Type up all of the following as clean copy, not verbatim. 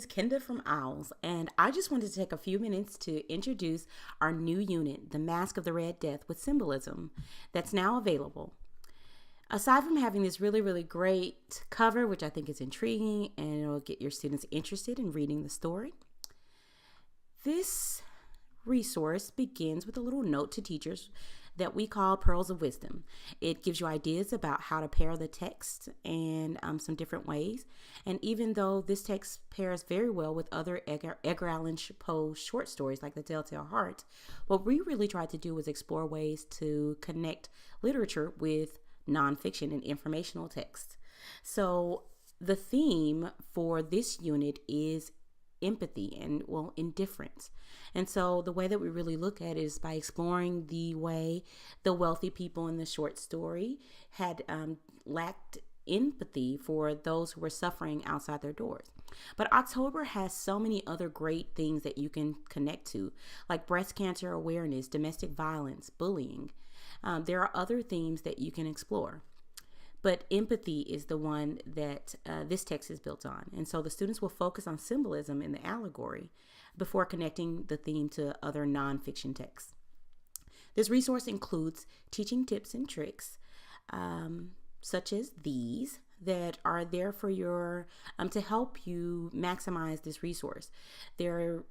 is Kenda from OWLS, and I just wanted to take a few minutes to introduce our new unit, the Masque of the Red Death with Symbolism, that's now available. Aside from having this really great cover, which I think is intriguing and it'll get your students interested in reading the story, this resource begins with a little note to teachers that we call Pearls of Wisdom. It gives you ideas about how to pair the text and some different ways. And even though this text pairs very well with other Edgar Allan Poe short stories like The Telltale Heart, what we really tried to do was explore ways to connect literature with nonfiction and informational text. So the theme for this unit is empathy and indifference. And so the way that we really look at it is by exploring the way the wealthy people in the short story had lacked empathy for those who were suffering outside their doors. But October has so many other great things that you can connect to, like breast cancer awareness, domestic violence, bullying. There are other themes that you can explore. But empathy is the one that this text is built on. And so the students will focus on symbolism in the allegory before connecting the theme to other nonfiction texts. This resource includes teaching tips and tricks, such as these, that are there for your to help you maximize this resource. There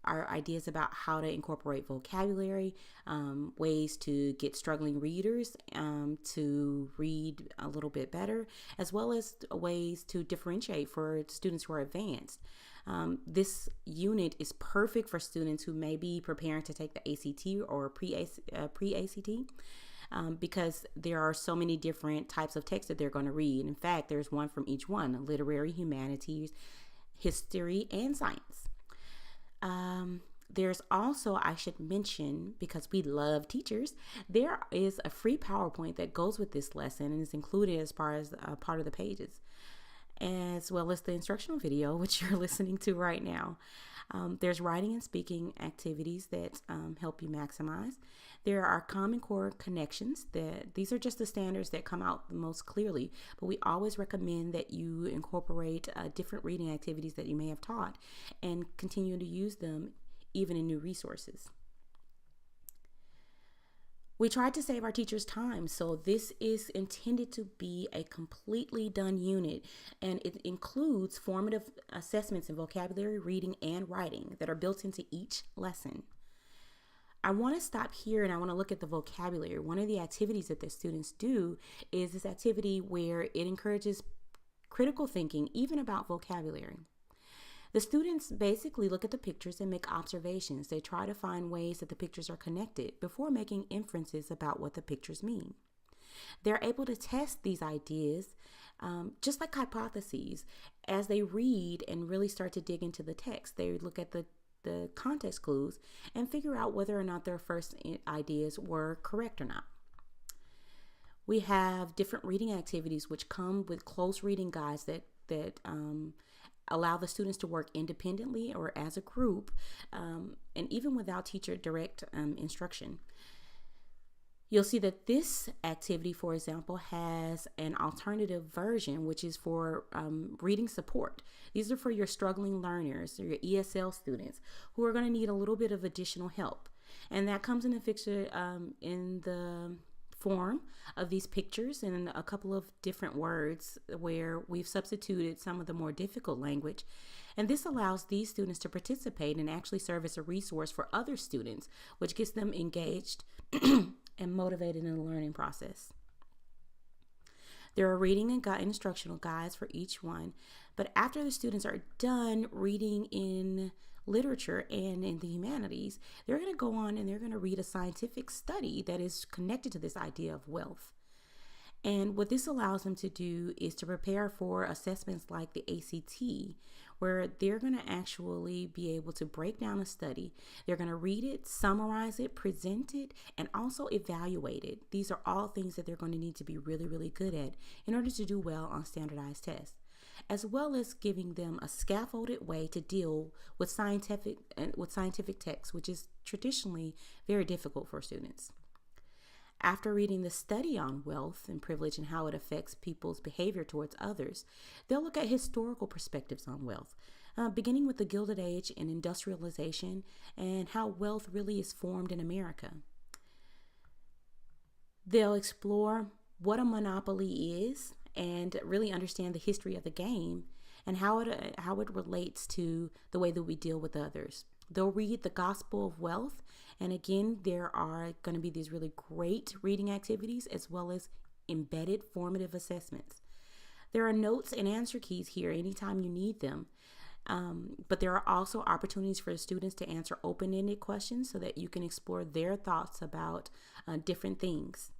are ideas about how to incorporate vocabulary, ways to get struggling readers to read a little bit better, as well as ways to differentiate for students who are advanced. This unit is perfect for students who may be preparing to take the ACT or pre-ACT. Because there are so many different types of text that they're going to read. In fact, there's one from each one: literary, humanities, history, and science. There's also, I should mention, because we love teachers, there is a free PowerPoint that goes with this lesson and is included as far as part of the pages, as well as the instructional video, which you're listening to right now. There's writing and speaking activities that help you maximize. There are Common Core connections. These are just the standards that come out the most clearly, but we always recommend that you incorporate different reading activities that you may have taught and continue to use them even in new resources. We tried to save our teachers time, so this is intended to be a completely done unit, and it includes formative assessments in vocabulary, reading, and writing that are built into each lesson. I want to stop here and I want to look at the vocabulary. One of the activities that the students do is this activity where it encourages critical thinking, even about vocabulary. The students basically look at the pictures and make observations. They try to find ways that the pictures are connected before making inferences about what the pictures mean. They're able to test these ideas, just like hypotheses, as they read and really start to dig into the text. They look at the context clues and figure out whether or not their first ideas were correct or not. We have different reading activities which come with close reading guides that allow the students to work independently or as a group, and even without teacher direct instruction. You'll see that this activity, for example, has an alternative version, which is for reading support. These are for your struggling learners or your ESL students who are going to need a little bit of additional help. And that comes in a picture in the form of these pictures and a couple of different words where we've substituted some of the more difficult language. And this allows these students to participate and actually serve as a resource for other students, which gets them engaged and motivated in the learning process. There are reading and instructional guides for each one, but after the students are done reading in literature and in the humanities, they're going to go on and they're going to read a scientific study that is connected to this idea of wealth. And what this allows them to do is to prepare for assessments like the ACT, where they're going to actually be able to break down a study. They're going to read it, summarize it, present it, and also evaluate it. These are all things that they're going to need to be really good at in order to do well on standardized tests, as well as giving them a scaffolded way to deal with scientific text, which is traditionally very difficult for students. After reading the study on wealth and privilege and how it affects people's behavior towards others, they'll look at historical perspectives on wealth. beginning with the Gilded Age and industrialization and how wealth really is formed in America. They'll explore what a monopoly is and really understand the history of the game and how it relates to the way that we deal with others. They'll read the Gospel of Wealth, and again, there are going to be these really great reading activities as well as embedded formative assessments. There are notes and answer keys here anytime you need them. But there are also opportunities for students to answer open-ended questions so that you can explore their thoughts about different things.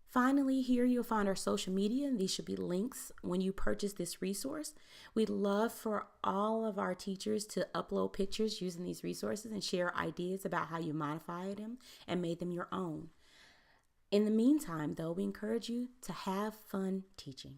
Finally, here you'll find our social media, and these should be links when you purchase this resource. We'd love for all of our teachers to upload pictures using these resources and share ideas about how you modified them and made them your own. In the meantime, though, we encourage you to have fun teaching.